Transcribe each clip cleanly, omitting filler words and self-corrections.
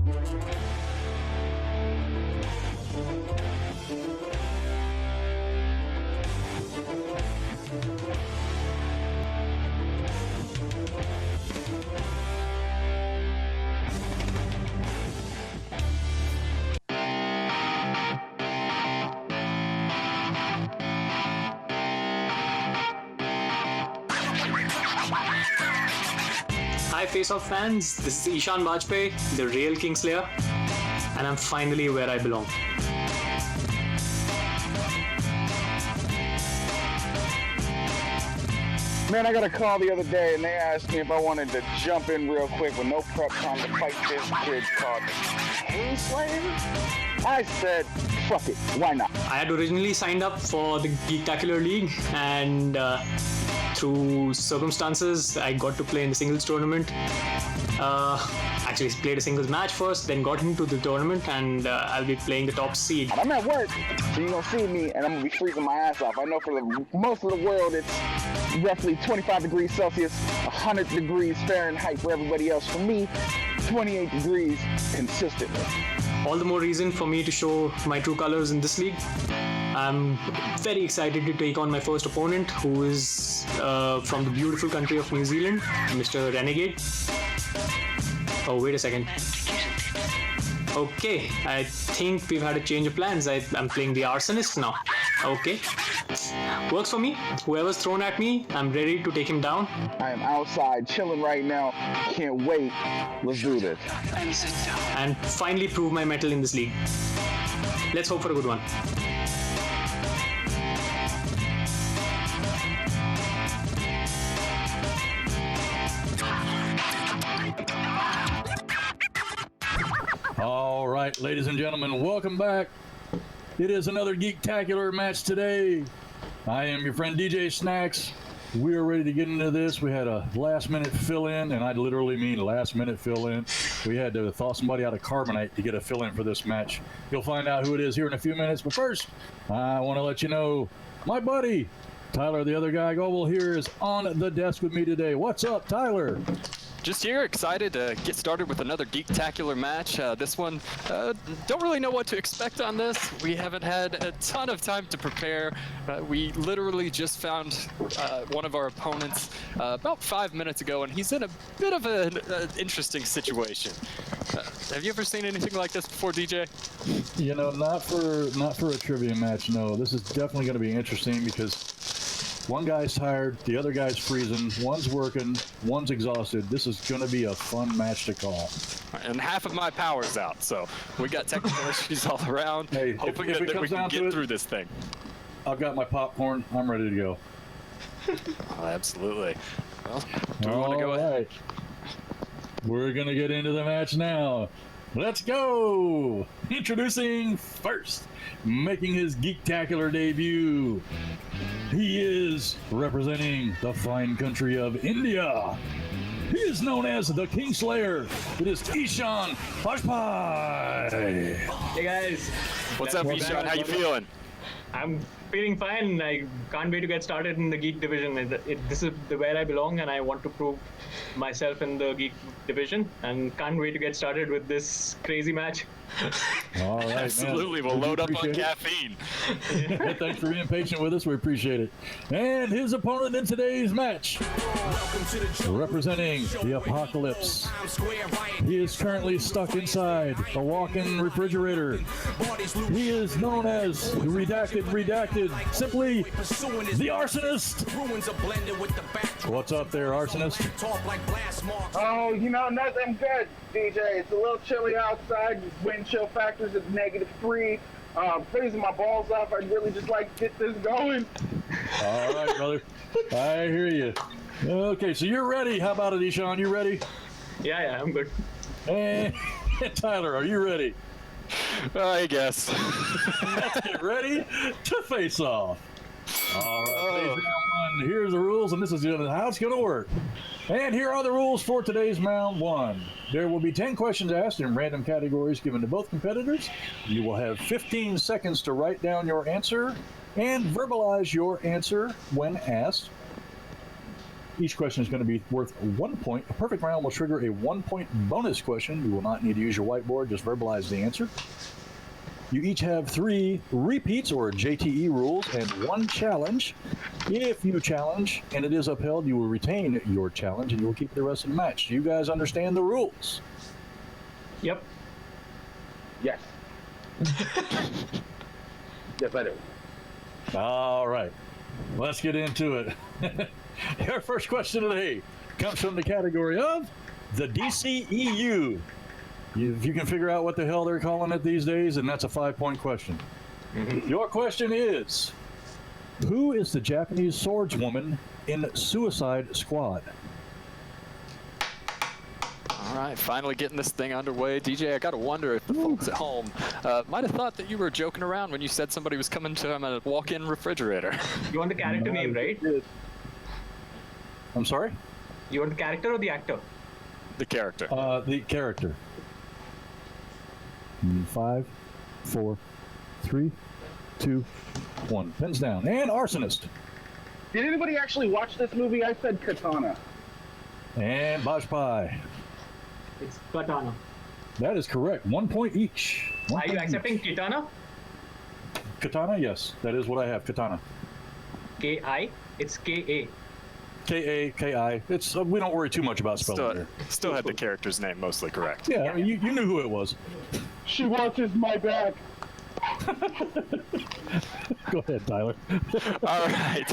Hi Face-Off fans, this is Eeshan Bajpai, the real Kingslayer, and I'm finally where I belong. Man, I got a call the other day and they asked me if I wanted to jump in real quick with no prep time to fight this kid called Kingslayer. I said, fuck it, why not? I had originally signed up for the Geektacular League, and through circumstances, I got to play in the singles tournament. Actually, played a singles match first, then got into the tournament, and I'll be playing the top seed. I'm at work, so you're gonna see me, and I'm gonna be freezing my ass off. I know for most of the world, it's roughly 25 degrees Celsius, 100 degrees Fahrenheit for everybody else. For me, 28 degrees consistently. All the more reason for me to show my true colors in this league. I'm very excited to take on my first opponent, who is from the beautiful country of New Zealand, Mr. Renegade. Oh, wait a second. Okay, I think we've had a change of plans. I'm playing the Arsonist now. Okay. Works for me. Whoever's thrown at me, I'm ready to take him down. I am outside chilling right now. Can't wait. Let's do this. And finally prove my mettle in this league. Let's hope for a good one. All right, ladies and gentlemen, welcome back. It is another Geektacular match today. I am your friend DJ Snacks. We are ready to get into this. We had a last-minute fill-in, and I literally mean last-minute fill-in. We had to thaw somebody out of carbonite to get a fill-in for this match. You'll find out who it is here in a few minutes. But first, I want to let you know my buddy, Tyler, the other guy, Global, here is on the desk with me today. What's up, Tyler? Just here, excited to get started with another Geektacular match. This one, don't really know what to expect on this. We haven't had a ton of time to prepare. We literally just found one of our opponents about 5 minutes ago, and he's in a bit of an interesting situation. Have you ever seen anything like this before, DJ? You know, not for a trivia match, no. This is definitely going to be interesting because one guy's tired, the other guy's freezing, one's working, one's exhausted. This is going to be a fun match to call. And half of my power's out, so we got technical issues all around. Hey, hoping if that we can get through this thing. I've got my popcorn. I'm ready to go. Oh, absolutely. Well, do we want to go ahead? We're going to get into the match now. Let's go! Introducing first, making his Geektacular debut. He is representing the fine country of India. He is known as the Kingslayer. It is Eeshan Bajpai. Hey guys. What's up, Eeshan? How you feeling? I'm feeling fine. I can't wait to get started in the Geek division. This is where I belong, and I want to prove myself in the Geek division, and can't wait to get started with this crazy match. All right, absolutely. Man. We'll load up on caffeine. Thanks for being patient with us. We appreciate it. And his opponent in today's match, representing the apocalypse. He is currently stuck inside a walk-in refrigerator. He is known as Redacted, simply the Arsonist. What's up there, Arsonist? Oh, you know, nothing good, DJ. It's a little chilly outside. Wind chill factors is -3. Freezing my balls off. I'd really just like to get this going. All right, brother. I hear you. Okay, so you're ready. How about it, Eeshan? You ready? Yeah, I'm good. And Tyler, are you ready? I guess. Let's get ready to face off. All right, today's round one. Here's the rules, and this is how it's going to work. And here are the rules for today's round one. There will be 10 questions asked in random categories given to both competitors. You will have 15 seconds to write down your answer and verbalize your answer when asked. Each question is going to be worth 1 point. A perfect round will trigger a 1-point bonus question. You will not need to use your whiteboard, just verbalize the answer. You each have 3 repeats or JTE rules and 1 challenge. If you challenge and it is upheld, you will retain your challenge and you will keep the rest of the match. Do you guys understand the rules? Yep. Yes. Yes, I do. All right. Let's get into it. Your first question today comes from the category of the DCEU. If you can figure out what the hell they're calling it these days, then that's a 5-point question. Your question is, who is the Japanese swordswoman in Suicide Squad? All right, finally getting this thing underway. DJ, I gotta wonder if the folks at home might have thought that you were joking around when you said somebody was coming to them at a walk-in refrigerator. You want the character name, right? I'm sorry? You want the character or the actor? The character. The character. 5, 4, 3, 2, 1. Pens down. And Arsonist. Did anybody actually watch this movie? I said Katana. And Bajpai. It's Katana. That is correct. 1 point each. Are you accepting Kitana? Katana? Yes. That is what I have. Katana. K-I? It's K-A. K-A-K-I. It's we don't worry too much about spelling here. Still had the character's name mostly correct. Yeah, I mean, you knew who it was. She watches my back. Go ahead, Tyler. All right.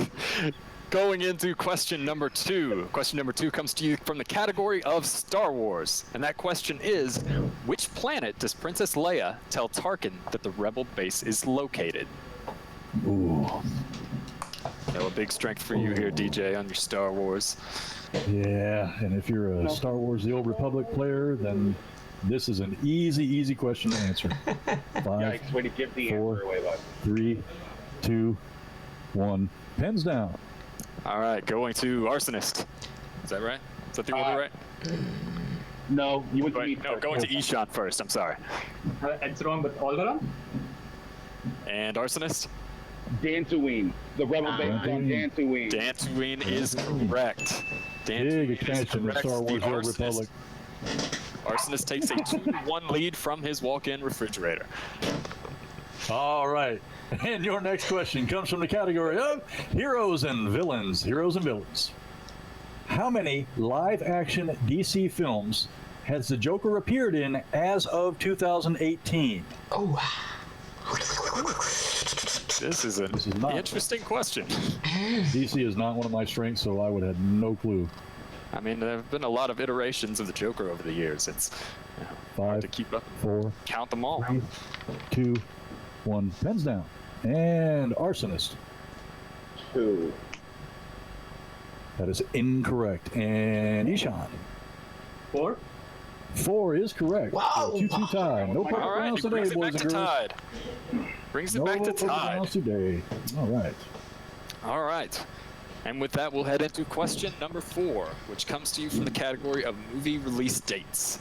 Going into question number 2. Question number 2 comes to you from the category of Star Wars. And that question is, which planet does Princess Leia tell Tarkin that the Rebel base is located? Ooh. No, a big strength for you here, DJ, on your Star Wars. Yeah, and if you're a Star Wars The Old Republic player, then this is an easy question to answer. 5, Yikes, way to give the 4, answer away, bud. 3, 2, 1. Pens down. All right, going to Arsonist. Is that right? Is that the order right? No, you went to me Wait, no, first. going to Eeshan first. I'm sorry. It's wrong, but all around? And Arsonist? Dantooine. The rebel base on Dantooine. Dantooine is correct. Big Dantooine is expansion of correct. Star Wars The The Old Republic. Arsonist takes a 2-1 lead from his walk-in refrigerator. All right. And your next question comes from the category of heroes and villains. Heroes and villains. How many live-action DC films has the Joker appeared in as of 2018? This is an not- interesting question. DC is not one of my strengths, so I would have no clue. I mean, there have been a lot of iterations of the Joker over the years. It's hard 5, to keep up, 4, count them all. 3, 2, 1. Pens down. And Arsonist. 2. That is incorrect. And Eeshan. 4? 4 is correct. Wow. 2-2 tie. No perfect All right, rounds he today, brings it boys back and to girls. tied. Brings it No back to perfect tied. rounds today. All right. All right. And with that, we'll head into question number 4, which comes to you from the category of movie release dates.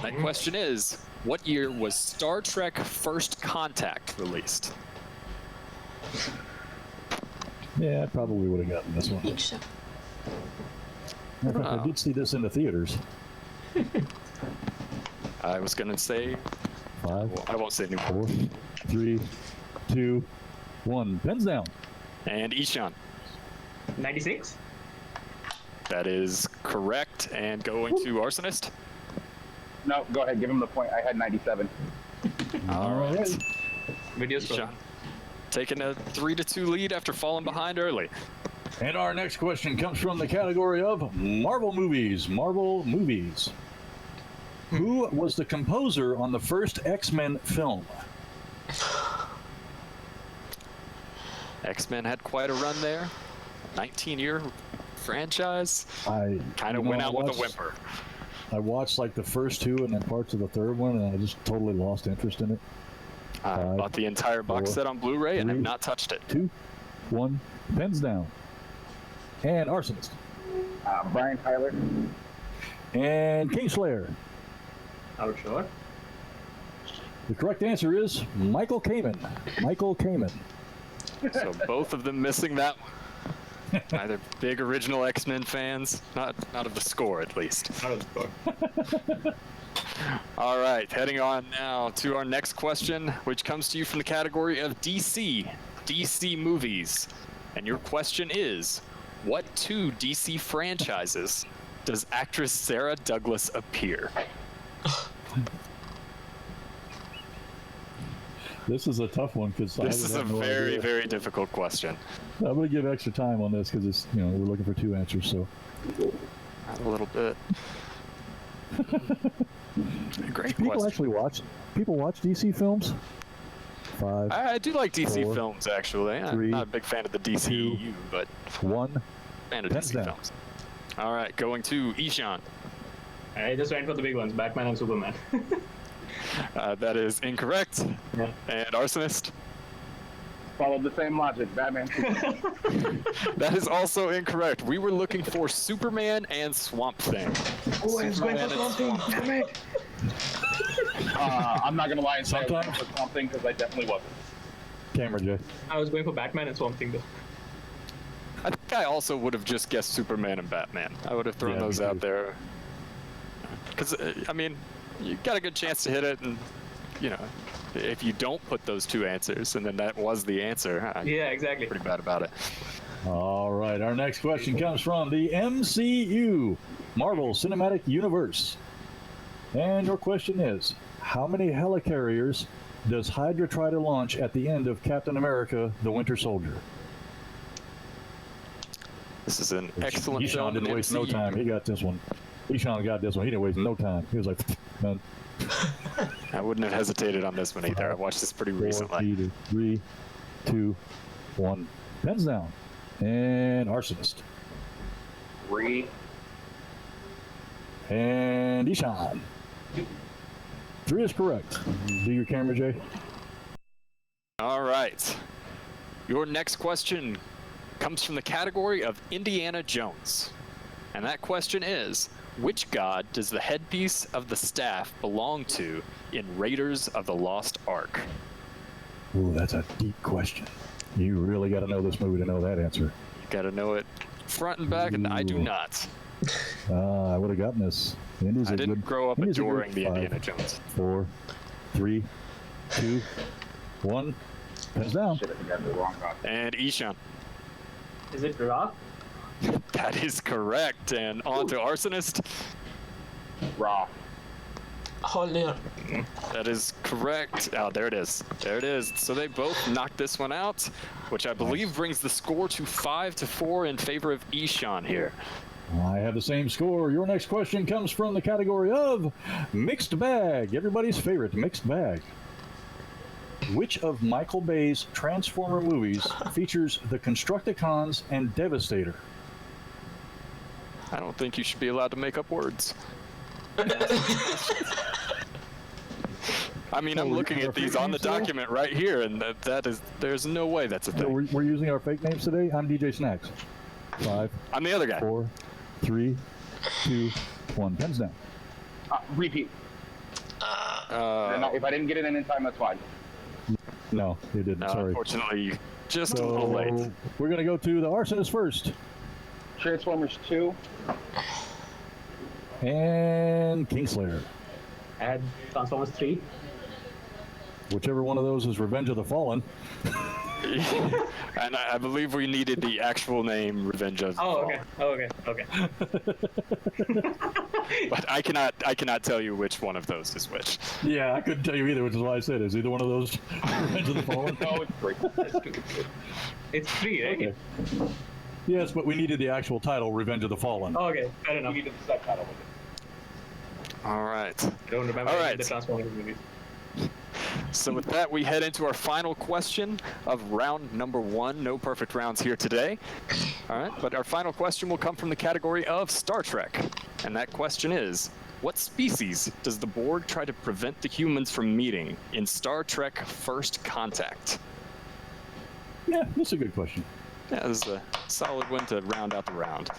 That question is, what year was Star Trek First Contact released? Yeah, I probably would have gotten this one. Think so. In fact, I did see this in the theaters. I was going to say, 5, well, I won't say anymore. 4, 3, 2, 1. Pens down. And Eeshan. 96? That is correct. And going to Arsonist. No, go ahead, give him the point. I had 97. All right. Video Eeshan. score. Taking a 3-2 lead after falling behind early. And our next question comes from the category of Marvel movies. Marvel movies. Who was the composer on the first X-Men film? X-Men had quite a run there. 19-year franchise. I Kind of went out with a whimper. I watched like the first 2 and then parts of the third one, and I just totally lost interest in it. I bought the entire box 4, set on Blu-ray and have 3, not touched it. 2, 1. Pens down. And Arsonist. Brian Tyler. And Kingslayer. Out sure. The correct answer is Michael Kamen. Michael Kamen. So both of them missing that one. Either big original X-Men fans, not of the score at least. Out of the score. All right, heading on now to our next question, which comes to you from the category of DC movies. And your question is, what 2 DC franchises does actress Sarah Douglas appear? This is a tough one because This is a very, very difficult question. I'm going to give extra time on this because it's, we're looking for 2 answers. So Not a little bit. Great people question. actually watch. People watch DC films. 5, I do like DC 4, films, actually. I'm 3, not a big fan of the DCEU, but 1. fan of Pens DC down. films. All right, going to Eeshan. I just went for the big ones, Batman and Superman. That is incorrect. Yeah. And Arsonist. Followed the same logic. Batman. That is also incorrect. We were looking for Superman and Swamp Thing. Oh, I was going for something. Damn it. I'm not gonna lie and say I was going for something because I definitely wasn't. Camera, Jay. I was going for Batman and Swamp Thing though. I think I also would have just guessed Superman and Batman. I would have thrown Yeah, those me out too. there. Because, I mean, you got a good chance to hit it, and, if you don't put those 2 answers, and then that was the answer, I'm Yeah, exactly. pretty bad about it. All right, our next question comes from the MCU, Marvel Cinematic Universe. And your question is, how many helicarriers does Hydra try to launch at the end of Captain America, the Winter Soldier? This is an excellent Eeshan film. didn't waste no time. He got this one. Eeshan got this one. He didn't waste no time. He was like, man, I wouldn't have hesitated on this one either. I watched this pretty 4, recently. 3, 2, 1. Pens down. And Arsonist. 3. And Eeshan. 3 is correct. Do your camera, Jay. All right. Your next question comes from the category of Indiana Jones. And that question is, which god does the headpiece of the staff belong to in Raiders of the Lost Ark? Ooh, that's a deep question. You really got to know this movie to know that answer. You gotta know it front and back, and I do Ooh. not. I would have gotten this. Indy's I a didn't good, grow up Indy's a adoring good the 5, Indiana Jones. 4, 3, 2, 1. Pens down. Shit, I think I got the wrong god. And Eeshan. Is it Rock? That is correct. And on to Arsonist. Raw. Hold on. That is correct. Oh, there it is. There it is. So they both knocked this one out, which I believe brings the score to 5-4 in favor of Eeshan here. I have the same score. Your next question comes from the category of Mixed Bag. Everybody's favorite Mixed Bag. Which of Michael Bay's Transformer movies features the Constructicons and Devastator? I don't think you should be allowed to make up words. I mean, I'm we're looking using at our these fake on the names today? document right here, and there's no way that's a So thing. we're using our fake names today. I'm DJ Snacks. 5, I'm the other guy. 4, 3, 2, 1. Pens down. Repeat. If I didn't get it in time, that's fine. No, it didn't. Sorry. Unfortunately, just a little late. So we're going to go to the Arsonist first. Transformers 2. And Kingslayer. I had Transformers 3. Whichever one of those is Revenge of the Fallen. And I believe we needed the actual name Revenge of the Oh, Fallen. okay. But I cannot tell you which one of those is which. Yeah, I couldn't tell you either, which is why I said it's either one of those Revenge of the Fallen. No, it's 3. It's 3, right? Okay. Yes, but we needed the actual title, Revenge of the Fallen. Oh, okay, fair You enough. needed the subtitle with it. All right. I don't remember All any right. of the Transformers movies. So with that, we head into our final question of round number 1. No perfect rounds here today. All right, but our final question will come from the category of Star Trek. And that question is, what species does the Borg try to prevent the humans from meeting in Star Trek First Contact? Yeah, that's a good question. Yeah, this is a solid one to round out the round.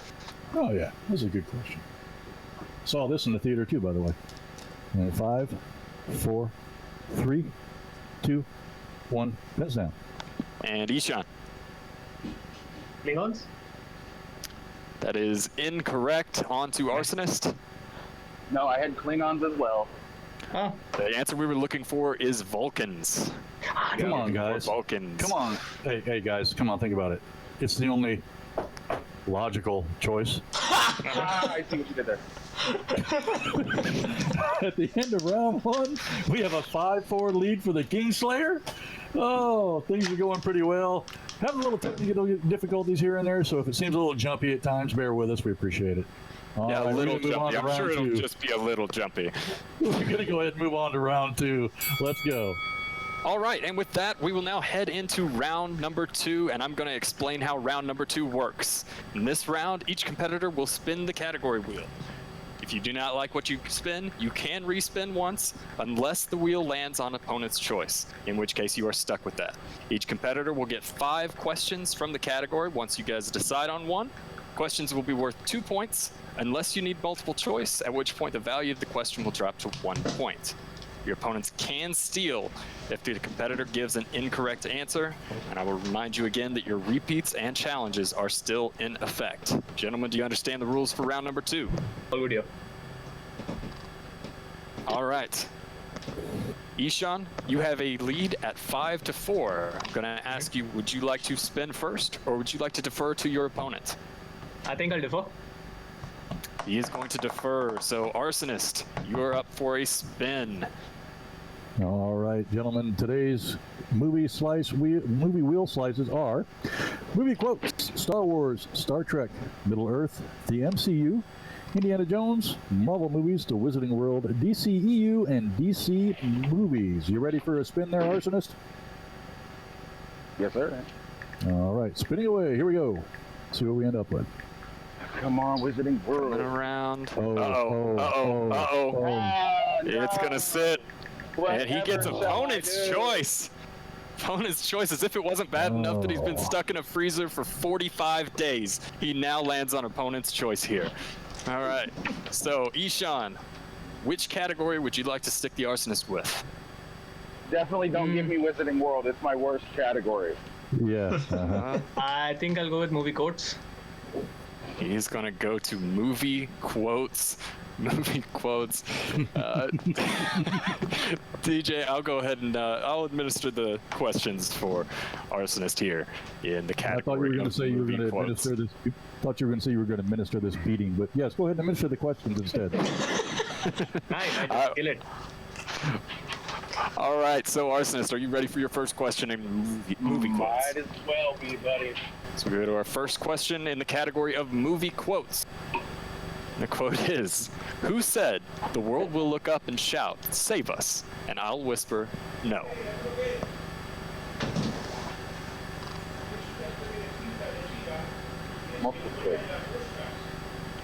Oh, yeah, that's a good question. Saw this in the theater, too, by the way. And 5, 4, 3, 2, 1. Pens down. And Eeshan. Klingons? That is incorrect. On to Arsonist. No, I had Klingons as well. Oh. The answer we were looking for is Vulcans. Come on, guys. Vulcans. Come on. Hey, guys, come on, think about it. It's the only logical choice. I see what you did there. At the end of round 1, we have a 5-4 lead for the Kingslayer. Oh, things are going pretty well. Having a little technical difficulties here and there, so if it seems a little jumpy at times, bear with us. We appreciate it. Yeah, a little jumpy. I'm sure it'll two. just be a little jumpy. We're going to go ahead and move on to round 2. Let's go. All right, and with that, we will now head into round number 2, and I'm going to explain how round number 2 works. In this round, each competitor will spin the category wheel. If you do not like what you spin, you can respin once, unless the wheel lands on opponent's choice, in which case you are stuck with that. Each competitor will get 5 questions from the category once you guys decide on one. Questions will be worth 2 points, unless you need multiple choice, at which point the value of the question will drop to 1 point. Your opponents can steal if the competitor gives an incorrect answer, and I will remind you again that your repeats and challenges are still in effect. Gentlemen, do you understand the rules for round number 2? All good here. All right. Eeshan, you have a lead at 5-4. I'm going to ask you, would you like to spin first, or would you like to defer to your opponent? I think I'll defer. He is going to defer. So, Arsonist, you are up for a spin. All right, gentlemen, today's movie wheel slices are movie quotes: Star Wars, Star Trek, Middle Earth, the MCU, Indiana Jones, Marvel movies, The Wizarding World, DCEU, and DC movies. You ready for a spin there, Arsonist? Yes, sir. All right, spinning away. Here we go. See what we end up with. Come on, Wizarding World. Coming around. No. It's going to sit. And he gets Whatever opponent's shall I do? choice. Opponent's choice, as if it wasn't bad enough that he's been stuck in a freezer for 45 days. He now lands on opponent's choice here. All right. So, Eeshan, which category would you like to stick the Arsonist with? Definitely don't give me Wizarding World. It's my worst category. Yeah. I think I'll go with movie quotes. He's going to go to movie quotes. Movie quotes. DJ, I'll go ahead and I'll administer the questions for Arsonist here in the I thought you were category going to of say you were movie going to quotes. administer this. Thought you were going to say you were going to administer this beating, but yes, go ahead and administer the questions instead. Nice, I just kill it. All right, so Arsonist, are you ready for your first question in movie quotes? Might as well be, buddy. So we go to our first question in the category of movie quotes. The quote is, "Who said the world will look up and shout, 'Save us,' and I'll whisper, 'No'?" Multiple choice.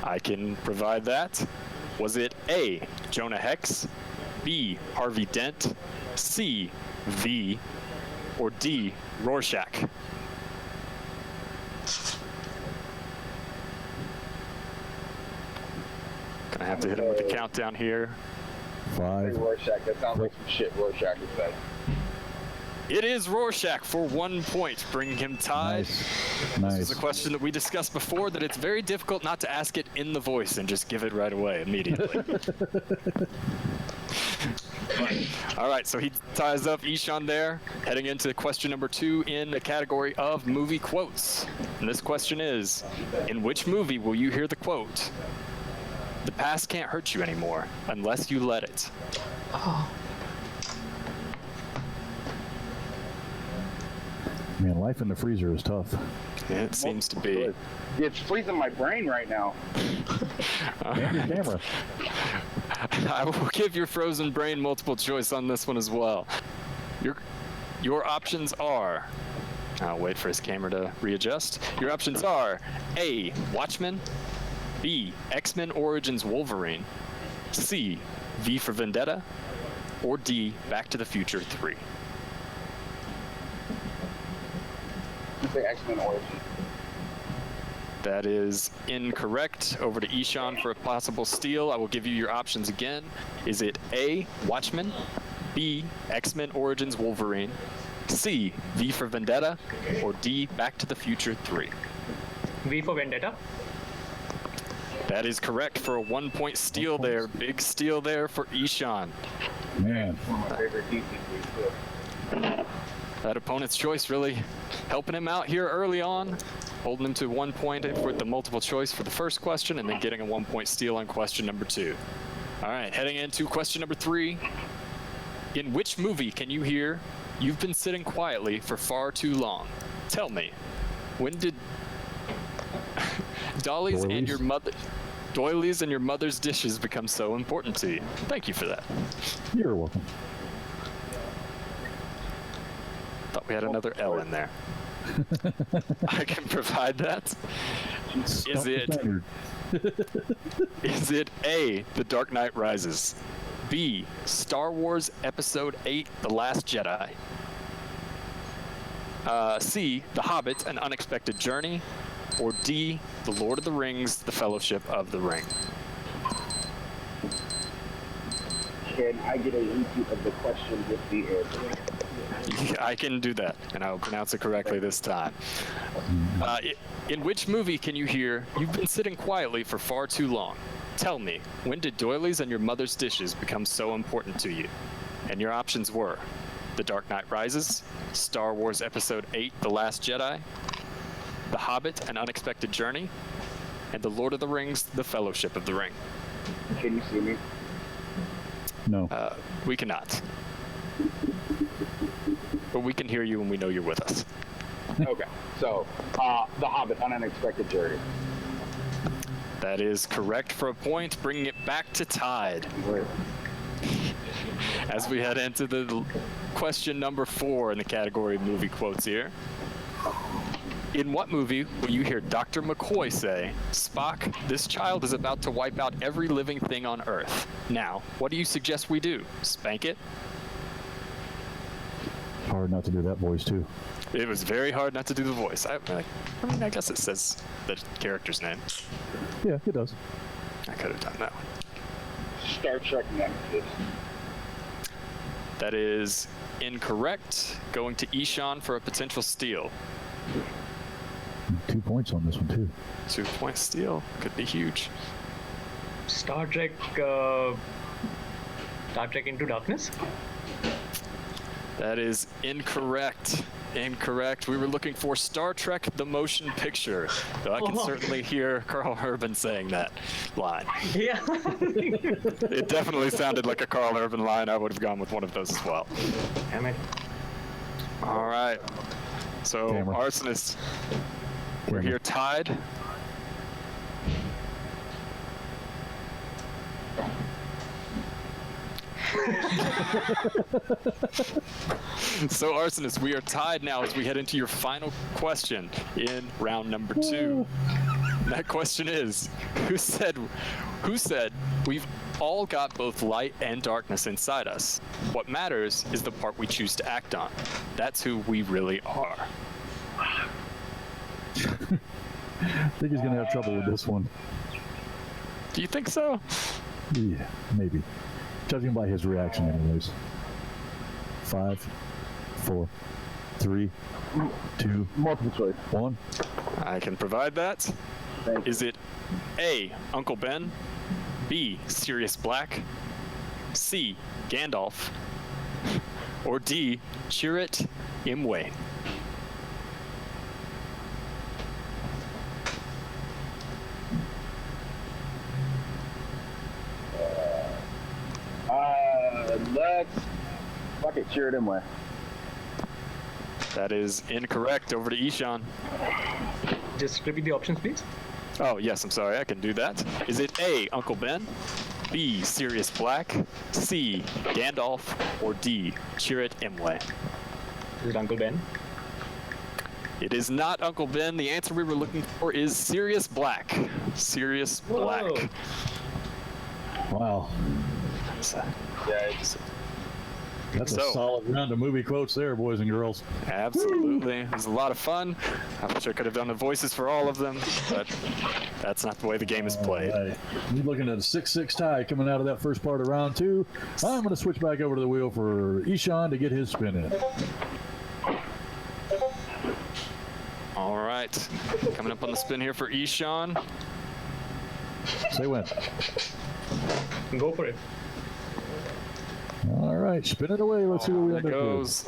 I can provide that. Was it A, Jonah Hex, B, Harvey Dent, C, V, or D, Rorschach? Gonna have to hit him with the countdown here. Hey, 5. Rorschach. That sounds like some shit Rorschach would say. It is Rorschach for 1 point, bringing him tied. This Nice. is a question that we discussed before, that it's very difficult not to ask it in the voice and just give it right away immediately. All right, so he ties up Eeshan there, heading into question number 2 in the category of movie quotes. And this question is, in which movie will you hear the quote, "The past can't hurt you anymore unless you let it"? Man, life in the freezer is tough. It seems to be. It's freezing my brain right now. And your camera. I will give your frozen brain multiple choice on this one as well. Your options are, I'll wait for his camera to readjust. Your options are A, Watchmen, B, X-Men Origins Wolverine, C, V for Vendetta, or D, Back to the Future 3. You say X-Men Origins. That is incorrect. Over to Eeshan for a possible steal. I will give you your options again. Is it A, Watchmen, B, X-Men Origins Wolverine, C, V for Vendetta, or D, Back to the Future 3? V for Vendetta. That is correct for a 1-point steal there. Big steal there for Eeshan. Man. One of my favorite defenses. That opponent's choice really helping him out here early on, holding him to 1 point for the multiple choice for the first question, and then getting a 1-point steal on question number 2. All right, heading into question number 3. In which movie can you hear, "You've been sitting quietly for far too long"? Tell me, when did doilies and your mother's dishes become so important to you? Thank you for that. You're welcome. Thought we had another L in there. I can provide that. Is it A, The Dark Knight Rises, B, Star Wars Episode 8, The Last Jedi, C, The Hobbit, An Unexpected Journey, or D, The Lord of the Rings, The Fellowship of the Ring? Can I get a repeat of the question with the answer? I can do that, and I'll pronounce it correctly this time. In which movie can you hear, "You've been sitting quietly for far too long"? Tell me, when did doilies and your mother's dishes become so important to you? And your options were The Dark Knight Rises, Star Wars Episode 8, The Last Jedi, The Hobbit, An Unexpected Journey, and The Lord of the Rings, The Fellowship of the Ring. Can you see me? No. We cannot. But we can hear you and we know you're with us. Okay, so The Hobbit, An Unexpected Journey. That is correct for a point, bringing it back to tied. As we head into the question number 4 in the category of movie quotes here. In what movie will you hear Dr. McCoy say, "Spock, this child is about to wipe out every living thing on Earth. Now, what do you suggest we do? Spank it?" Hard not to do that voice, too. It was very hard not to do the voice. I mean, I guess it says the character's name. Yeah, it does. I could have done that one. Star Trek Nemesis. That is incorrect. Going to Eeshan for a potential steal. 2 points on this one, too. 2-point steal. Could be huge. Star Trek Into Darkness? That is incorrect. Incorrect. We were looking for Star Trek The Motion Picture. Though I can certainly hear Carl Urban saying that line. Yeah. It definitely sounded like a Carl Urban line. I would have gone with one of those as well. Damn it. All right. So, Camera. Arsonist, we're here tied. So, Arsonist, we are tied now as we head into your final question in round number 2. That question is, who said we've all got both light and darkness inside us? What matters is the part we choose to act on. That's who we really are. I think he's going to have trouble with this one. Do you think so? Yeah, maybe. Judging by his reaction anyways. 5, 4, 3, 2, Multiple choice. 1. I can provide that. Thank you. Is it A, Uncle Ben, B, Sirius Black, C, Gandalf, or D, Chirrut Imwe? Let's fuck it, cheer it in way. That is incorrect. Over to Eeshan. Just repeat the options, please. Oh, yes, I'm sorry. I can do that. Is it A, Uncle Ben, B, Sirius Black, C, Gandalf, or D, Chirrut Imwe? Is it Uncle Ben? It is not Uncle Ben. The answer we were looking for is Sirius Black. Sirius Black. Wow. That's a solid round of movie quotes there, boys and girls. Absolutely. It was a lot of fun. I wish I could have done the voices for all of them, but that's not the way the game is played. Right. You're looking at a 6-6 tie coming out of that first part of round 2. I'm going to switch back over to the wheel for Eeshan to get his spin in. All right. Coming up on the spin here for Eeshan. Say when. Go for it. All right, spin it away. Let's see what we There end up with. goes.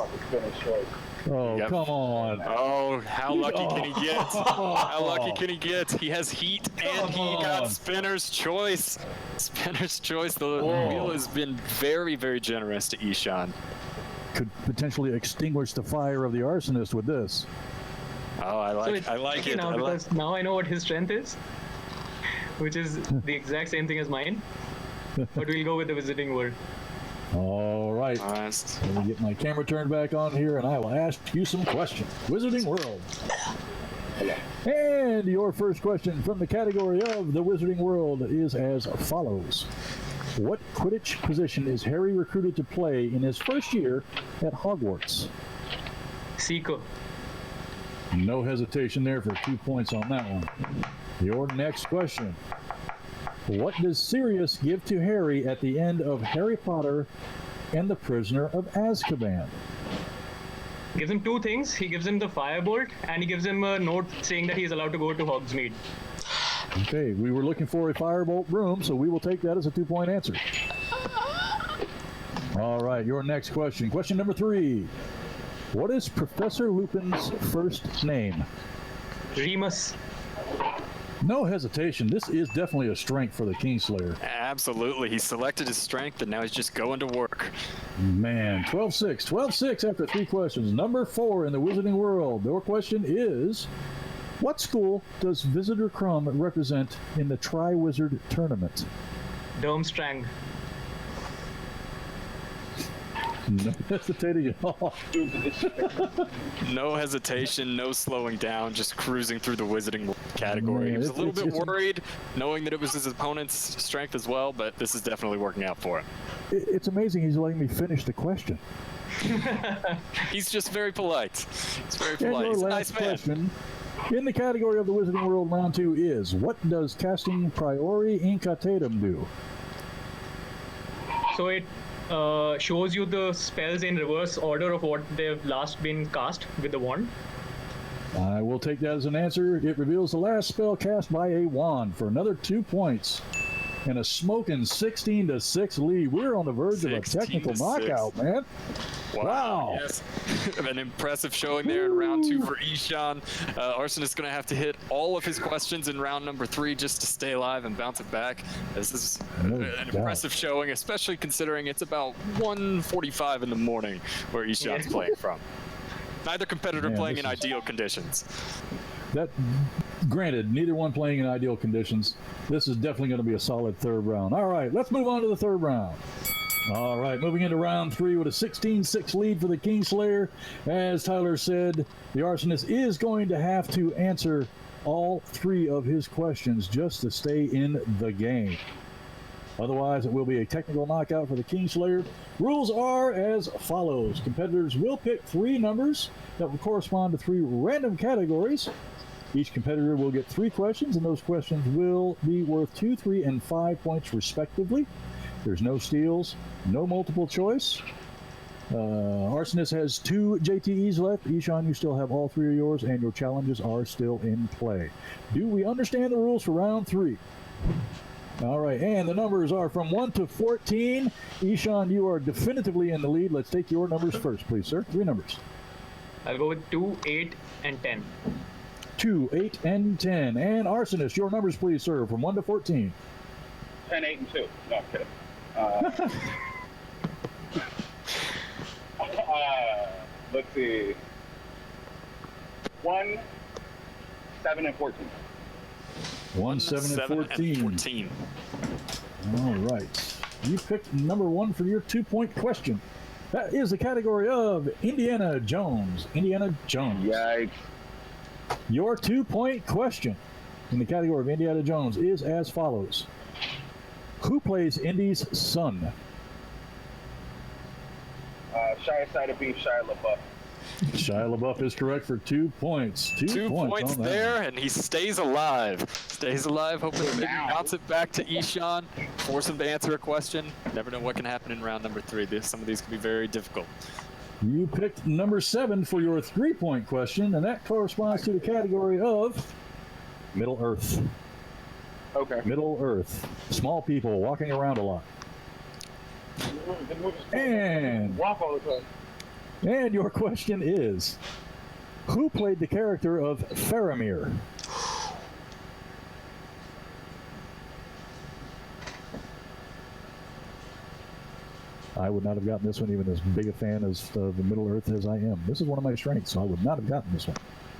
Oh, Yep. come on. Oh, how lucky can he get? How lucky can he get? He has heat and he got Spinner's Choice. Spinner's Choice. The wheel has been very, very generous to Eeshan. Could potentially extinguish the fire of the Arsonist with this. Oh, I like it. Now, because now I know what his strength is, which is the exact same thing as mine. But we'll go with the Visiting World. All right. Honest. Let me get my camera turned back on here, and I will ask you some questions. Wizarding World. And your first question from the category of the Wizarding World is as follows. What Quidditch position is Harry recruited to play in his first year at Hogwarts? Seeker. No hesitation there for 2 points on that one. Your next question. What does Sirius give to Harry at the end of Harry Potter and the Prisoner of Azkaban? Gives him two things. He gives him the firebolt, and he gives him a note saying that he is allowed to go to Hogsmeade. Okay, we were looking for a firebolt room, so we will take that as a 2-point answer. All right, your next question. Question number 3. What is Professor Lupin's first name? Remus. No hesitation. This is definitely a strength for the Kingslayer. Absolutely. He selected his strength, and now he's just going to work. Man, 12-6. 12-6 after 3 questions. Number 4 in the Wizarding World. Your question is, what school does Visitor Crumb represent in the Tri-Wizard Tournament? Durmstrang. No hesitating at all. No hesitation, no slowing down, just cruising through the Wizarding category. He was a little bit worried, knowing that it was his opponent's strength as well, but this is definitely working out for him. It's amazing he's letting me finish the question. He's just very polite. He's very And polite. your He's a last nice man. question in the category of the Wizarding World Round 2 is, what does casting Priori Incatatum do? So it shows you the spells in reverse order of what they've last been cast with the wand. I will take that as an answer. It reveals the last spell cast by a wand for another 2 points. And a smoking 16-6 lead. We're on the verge of a technical 16-6. knockout, man. Wow. Yes. An impressive showing there in round 2 for Eeshan. Arsonist is going to have to hit all of his questions in round number 3 just to stay alive and bounce it back. This is an impressive showing, especially considering it's about 1:45 in the morning where Eeshan's playing from. Neither competitor playing in ideal conditions. That, granted, neither one playing in ideal conditions. This is definitely going to be a solid third round. All right, let's move on to the third round. All right, moving into round 3 with a 16-6 lead for the Kingslayer. As Tyler said, the Arsonist is going to have to answer all 3 of his questions just to stay in the game. Otherwise, it will be a technical knockout for the Kingslayer. Rules are as follows. Competitors will pick 3 numbers that will correspond to 3 random categories. Each competitor will get 3 questions, and those questions will be worth 2, 3, and 5 points respectively. There's no steals, no multiple choice. Arsonist has 2 JTEs left. Eeshan, you still have all 3 of yours, and your challenges are still in play. Do we understand the rules for round 3? All right, and the numbers are from 1 to 14. Eeshan, you are definitively in the lead. Let's take your numbers first, please, sir. 3 numbers. I'll go with 2, 8, and 10. 2, 8, and 10. And Arsonist, your numbers, please, sir, from 1 to 14. 10, 8, and 2. No, I'm kidding. Let's see. 1, 7, and 14. 1, 7, and 14. All right. You picked number 1 for your 2-point question. That is the category of Indiana Jones. Indiana Jones. Yikes. Your 2-point question in the category of Indiana Jones is as follows. Who plays Indy's son? Shia Side of Beef, Shia LaBeouf. Shia LaBeouf is correct for 2 points. 2 points on that. There, and he stays alive. Stays alive, hoping to maybe bounce it back to Eeshan, force him to answer a question. Never know what can happen in round number 3. Some of these can be very difficult. You picked number 7 for your 3-point question, and that corresponds to the category of Middle Earth. Okay. Middle Earth. Small people walking around a lot. And Walk all the time. And your question is, who played the character of Faramir? I would not have gotten this one, even as big a fan of the Middle Earth as I am. This is one of my strengths, so I would not have gotten this one.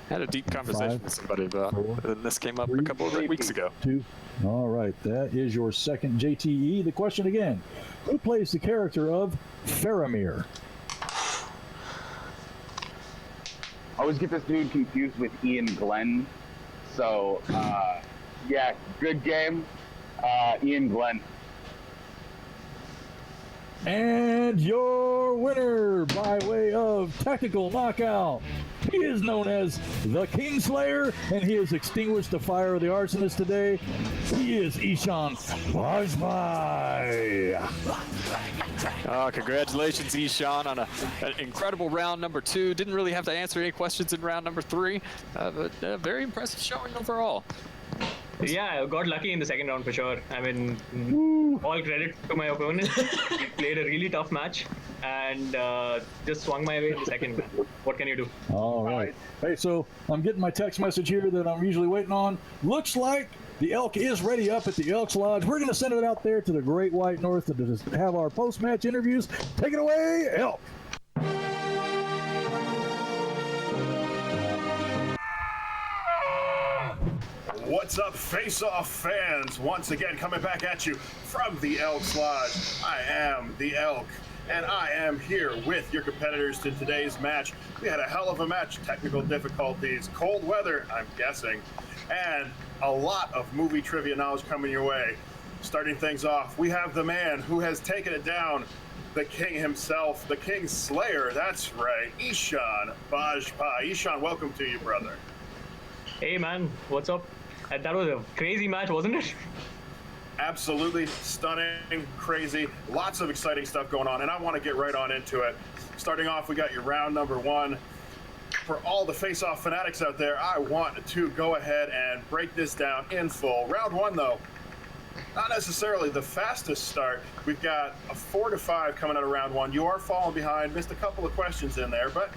Had a deep conversation with somebody about it, and this came up a couple of weeks ago. 2. All right, that is your second JTE. The question again, who plays the character of Faramir? I always get this dude confused with Ian Glenn. So, yeah, good game. Ian Glenn. And your winner by way of technical knockout. He is known as the Kingslayer, and he has extinguished the fire of the Arsonist today. He is Eeshan Bajpai. Oh, congratulations, Eeshan, on an incredible round number 2. Didn't really have to answer any questions in round number 3, but very impressive showing overall. Yeah, I got lucky in the second round for sure. I mean, all credit to my opponent. He played a really tough match and just swung my way in the second. What can you do? All right. Hey, so I'm getting my text message here that I'm usually waiting on. Looks like the elk is ready up at the Elks Lodge. We're going to send it out there to the Great White North to have our post-match interviews. Take it away, elk. What's up, Face-Off fans? Once again, coming back at you from the Elks Lodge. I am the Elk, and I am here with your competitors to today's match. We had a hell of a match, technical difficulties, cold weather, I'm guessing, and a lot of movie trivia knowledge coming your way. Starting things off, we have the man who has taken it down, the king himself, the Kingslayer, that's right, Eeshan Bajpai. Eeshan, welcome to you, brother. Hey man, what's up? That was a crazy match, wasn't it? Absolutely stunning, crazy, lots of exciting stuff going on, and I want to get right on into it. Starting off, we got your round number 1. For all the Face-Off Fanatics out there, I want to go ahead and break this down in full. Round 1, though, not necessarily the fastest start. We've got a 4 to 5 coming out of round 1. You are falling behind, missed a couple of questions in there, but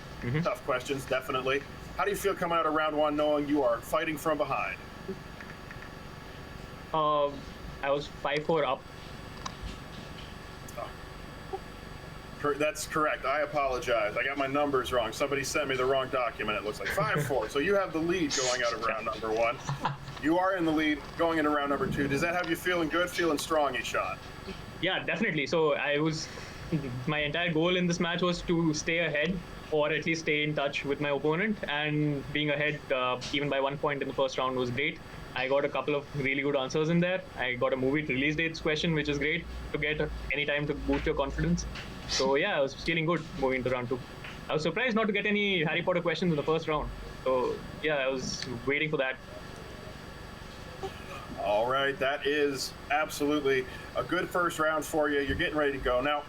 tough questions, definitely. How do you feel coming out of round 1 knowing you are fighting from behind? I was 5-4 up. That's correct. I apologize. I got my numbers wrong. Somebody sent me the wrong document. It looks like 5-4. So you have the lead going out of round number 1. You are in the lead going into round number 2. Does that have you feeling good, feeling strong, Eeshan? Yeah, definitely. So my entire goal in this match was to stay ahead, or at least stay in touch with my opponent, and being ahead even by 1 point in the first round was great. I got a couple of really good answers in there. I got a movie release dates question, which is great to get any time to boost your confidence. So yeah, I was feeling good moving to round 2. I was surprised not to get any Harry Potter questions in the first round. So yeah, I was waiting for that. All right, that is absolutely a good first round for you. You're getting ready to go. Now,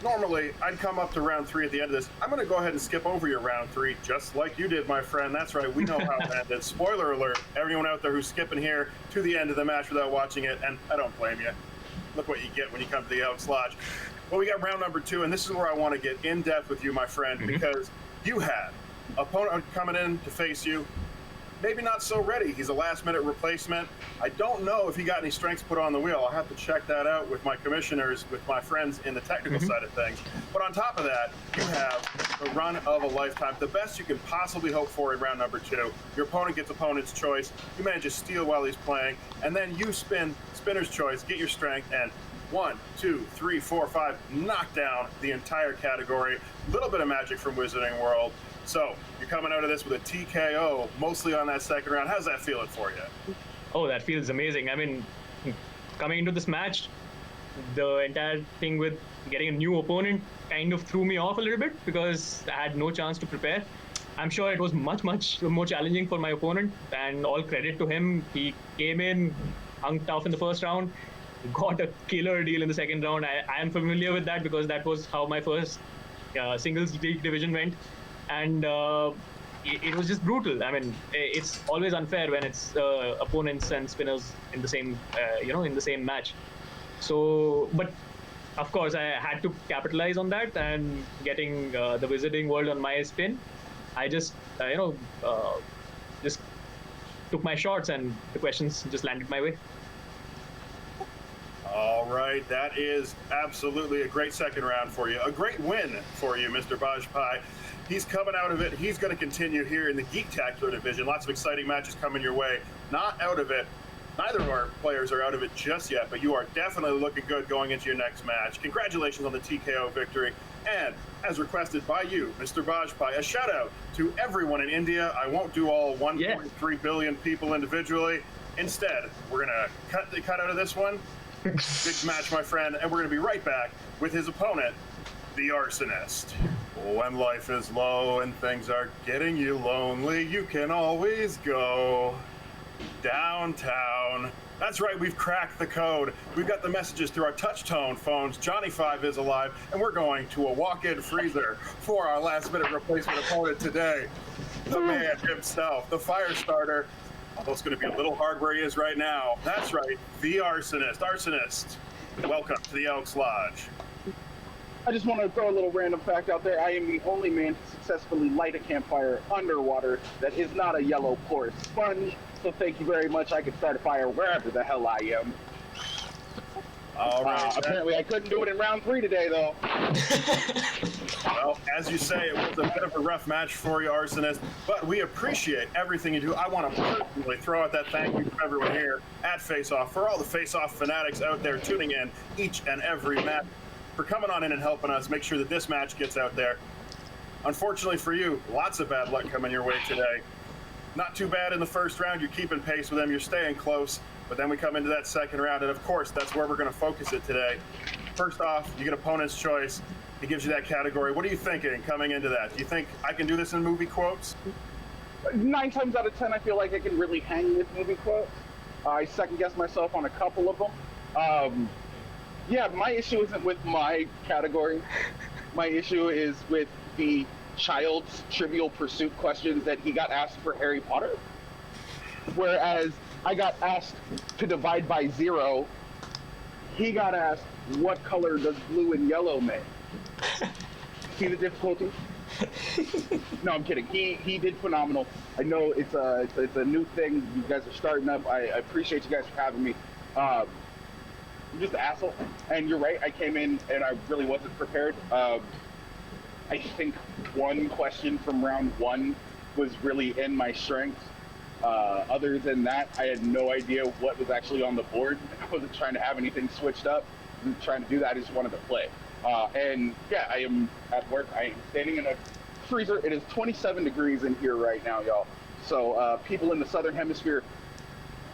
normally, I'd come up to round 3 at the end of this. I'm going to go ahead and skip over your round 3, just like you did, my friend. That's right, we know how it ended. Spoiler alert, everyone out there who's skipping here to the end of the match without watching it, and I don't blame you. Look what you get when you come to the Elks Lodge. Well, we got round number 2, and this is where I want to get in depth with you, my friend, because you had opponent coming in to face you. Maybe not so ready. He's a last-minute replacement. I don't know if he got any strengths put on the wheel. I'll have to check that out with my commissioners, with my friends in the technical side of things. But on top of that, you have the run of a lifetime, the best you can possibly hope for in round number 2. Your opponent gets opponent's choice. You manage to steal while he's playing, and then you spin spinner's choice, get your strength, and 1, 2, 3, 4, 5, knock down the entire category. A little bit of magic from Wizarding World. So you're coming out of this with a TKO, mostly on that second round. How's that feeling for you? Oh, that feels amazing. I mean, coming into this match, the entire thing with getting a new opponent kind of threw me off a little bit because I had no chance to prepare. I'm sure it was much more challenging for my opponent, and all credit to him. He came in, hung tough in the first round, got a killer deal in the second round. I am familiar with that because that was how my first singles league division went. And it was just brutal. I mean, it's always unfair when it's opponents and spinners in the same, in the same match. So, but of course, I had to capitalize on that, and getting the Wizarding World on my spin, I just, just took my shots, and the questions just landed my way. All right, that is absolutely a great second round for you. A great win for you, Mr. Bajpai. He's coming out of it. He's going to continue here in the Geektacular division. Lots of exciting matches coming your way. Not out of it. Neither of our players are out of it just yet, but you are definitely looking good going into your next match. Congratulations on the TKO victory. And as requested by you, Mr. Bajpai, a shout out to everyone in India. I won't do all 1.3 billion people individually. Instead, we're going to cut the cut out of this one. Big match, my friend, and we're going to be right back with his opponent, the Arsonist. When life is low and things are getting you lonely, you can always go downtown. That's right, we've cracked the code. We've got the messages through our touch-tone phones. Johnny 5 is alive, and we're going to a walk-in freezer for our last-minute replacement opponent today. The man himself, the fire starter. Although it's going to be a little hard where he is right now. That's right, the Arsonist. Arsonist, welcome to the Elks Lodge. I just want to throw a little random fact out there. I am the only man to successfully light a campfire underwater that is not a yellow porous sponge. So thank you very much. I can start a fire wherever the hell I am. All right. Apparently I couldn't do it in round 3 today, though. Well, as you say, it was a bit of a rough match for you, Arsonist, but we appreciate everything you do. I want to personally throw out that thank you to everyone here at Face-Off, for all the Face-Off fanatics out there tuning in each and every match, for coming on in and helping us make sure that this match gets out there. Unfortunately for you, lots of bad luck coming your way today. Not too bad in the first round. You're keeping pace with them. You're staying close. But then we come into that second round, and of course, that's where we're going to focus it today. First off, you get opponent's choice. He gives you that category. What are you thinking coming into that? Do you think I can do this in movie quotes? 9 times out of 10, I feel like I can really hang with movie quotes. I second-guess myself on a couple of them. Yeah, my issue isn't with my category. My issue is with the child's Trivial Pursuit questions that he got asked for Harry Potter. Whereas I got asked to divide by 0, he got asked, what color does blue and yellow make? See the difficulty? No, I'm kidding. He did phenomenal. I know it's a new thing. You guys are starting up. I appreciate you guys for having me. I'm just an asshole. And you're right, I came in and I really wasn't prepared. I think one question from round 1 was really in my strengths. Other than that, I had no idea what was actually on the board. I wasn't trying to have anything switched up. I wasn't trying to do that. I just wanted to play. And yeah, I am at work. I am standing in a freezer. It is 27 degrees in here right now, y'all. So people in the southern hemisphere,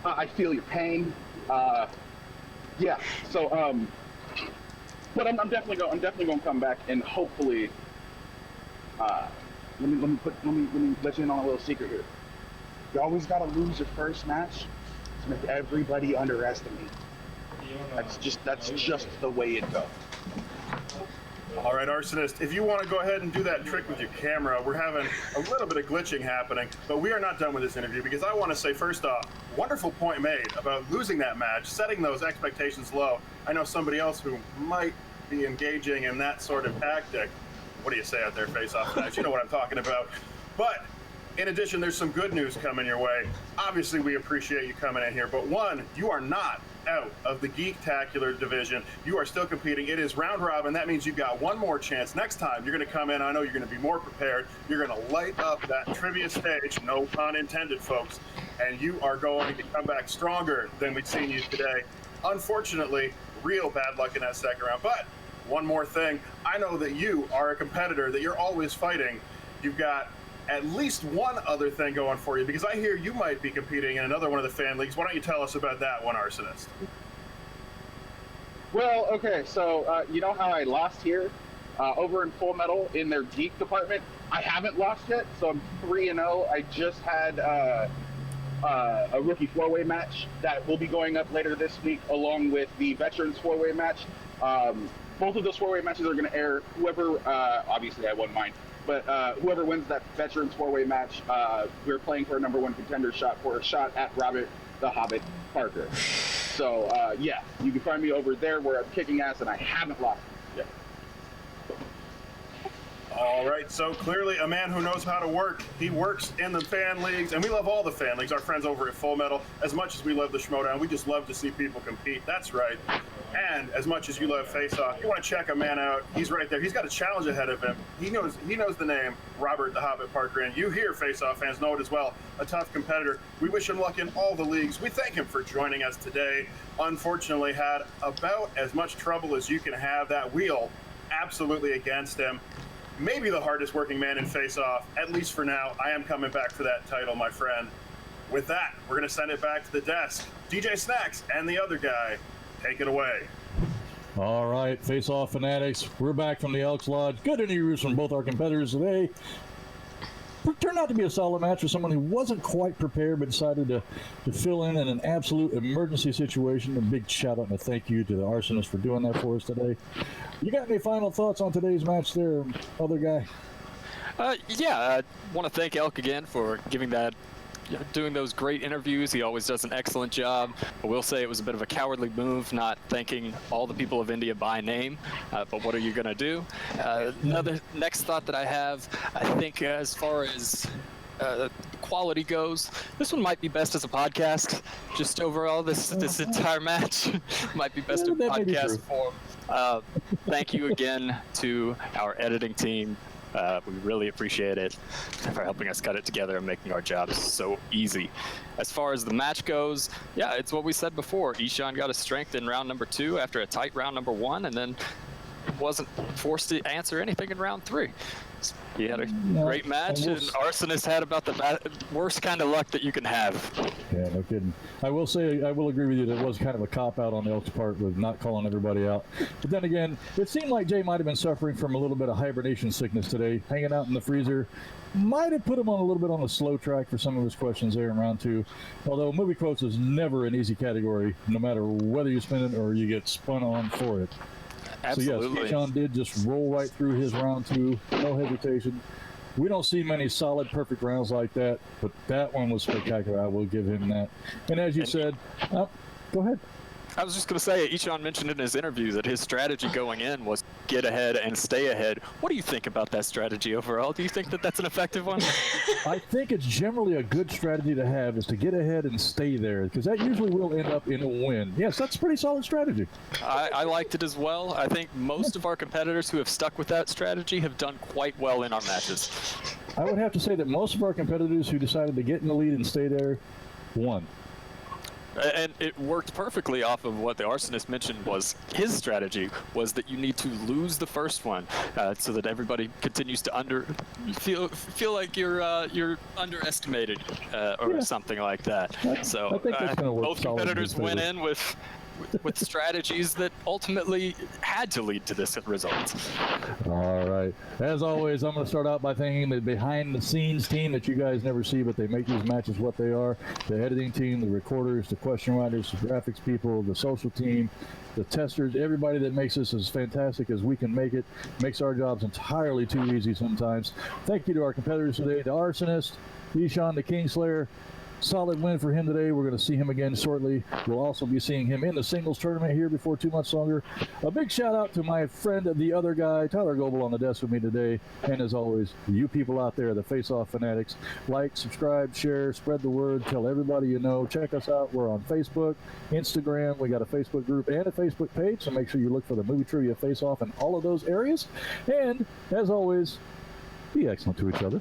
I feel your pain. Yeah. So, but I'm definitely going to come back and hopefully. Let me let you in on a little secret here. You always gotta lose your first match to make everybody underestimate. That's just the way it goes. All right, Arsonist, if you want to go ahead and do that trick with your camera, we're having a little bit of glitching happening, but we are not done with this interview because I want to say, first off, wonderful point made about losing that match, setting those expectations low. I know somebody else who might be engaging in that sort of tactic. What do you say out there, Face-Off Fanatics? You know what I'm talking about. But in addition, there's some good news coming your way. Obviously, we appreciate you coming in here, but one, you are not out of the Geektacular division. You are still competing. It is round robin. That means you've got one more chance. Next time, you're going to come in. I know you're going to be more prepared. You're going to light up that trivia stage, no pun intended, folks, and you are going to come back stronger than we've seen you today. Unfortunately, real bad luck in that second round, but one more thing. I know that you are a competitor, that you're always fighting. You've got at least one other thing going for you, because I hear you might be competing in another one of the fan leagues. Why don't you tell us about that one, Arsonist? Well, okay, so you know how I lost here over in Full Metal in their geek department? I haven't lost yet, so I'm 3-0. I just had a rookie 4-way match that will be going up later this week, along with the veterans 4-way match. both of those four-way matches are going to air. Whoever, obviously I won mine, but whoever wins that Veterans four-way match, we're playing for a #1 contender shot for a shot at Robert the Hobbit Parker. So, yeah, you can find me over there where I'm kicking ass and I haven't lost yet. All right, so clearly a man who knows how to work. He works in the fan leagues, and we love all the fan leagues. Our friends over at Full Metal, as much as we love the Schmodown, we just love to see people compete. That's right. And as much as you love Face-Off, you want to check a man out. He's right there. He's got a challenge ahead of him. He knows the name, Robert the Hobbit Parker, and you here, Face-Off fans, know it as well. A tough competitor. We wish him luck in all the leagues. We thank him for joining us today. Unfortunately, had about as much trouble as you can have. That wheel absolutely against him. Maybe the hardest working man in Face-Off, at least for now. I am coming back for that title, my friend. With that, we're going to send it back to the desk. DJ Snacks and the other guy, take it away. All right, Face-Off Fanatics, we're back from the Elks Lodge. Good interviews from both our competitors today. It turned out to be a solid match for someone who wasn't quite prepared but decided to fill in an absolute emergency situation. A big shout out and a thank you to the Arsonist for doing that for us today. You got any final thoughts on today's match there, other guy? Yeah, I want to thank Elk again for doing those great interviews. He always does an excellent job. I will say it was a bit of a cowardly move not thanking all the people of India by name, but what are you going to do? Another next thought that I have, I think as far as quality goes, this one might be best as a podcast. Just overall, this entire match might be best in podcast form. Thank you again to our editing team. We really appreciate it for helping us cut it together and making our jobs so easy. As far as the match goes, yeah, it's what we said before. Eeshan got his strength in round number 2 after a tight round number 1, and then wasn't forced to answer anything in round 3. He had a great match, and Arsonist had about the worst kind of luck that you can have. Yeah, no kidding. I will say, I will agree with you that it was kind of a cop-out on the Elks' part with not calling everybody out. But then again, it seemed like Jay might have been suffering from a little bit of hibernation sickness today, hanging out in the freezer. Might have put him on a little bit on the slow track for some of his questions there in round 2. Although movie quotes is never an easy category, no matter whether you spin it or you get spun on for it. Absolutely. So yes, Eeshan did just roll right through his round 2, no hesitation. We don't see many solid, perfect rounds like that, but that one was spectacular. I will give him that. And as you said, go ahead. I was just going to say, Eeshan mentioned in his interview that his strategy going in was get ahead and stay ahead. What do you think about that strategy overall? Do you think that that's an effective one? I think it's generally a good strategy to have is to get ahead and stay there, because that usually will end up in a win. Yes, that's a pretty solid strategy. I liked it as well. I think most of our competitors who have stuck with that strategy have done quite well in our matches. I would have to say that most of our competitors who decided to get in the lead and stay there won. And it worked perfectly off of what the Arsonist mentioned was his strategy was that you need to lose the first one so that everybody continues to feel like you're underestimated or something like that. So both competitors went in with strategies that ultimately had to lead to this result. All right. As always, I'm going to start out by thanking the behind-the-scenes team that you guys never see, but they make these matches what they are. The editing team, the recorders, the question writers, the graphics people, the social team, the testers, everybody that makes this as fantastic as we can make it, makes our jobs entirely too easy sometimes. Thank you to our competitors today, the Arsonist, Eeshan, the Kingslayer. Solid win for him today. We're going to see him again shortly. We'll also be seeing him in the singles tournament here before too much longer. A big shout out to my friend, the other guy, Tyler Goebel, on the desk with me today. And as always, you people out there, the Face-Off Fanatics, like, subscribe, share, spread the word, tell everybody you know. Check us out. We're on Facebook, Instagram. We got a Facebook group and a Facebook page, so make sure you look for the Movie Trivia Face-Off in all of those areas. And as always, be excellent to each other.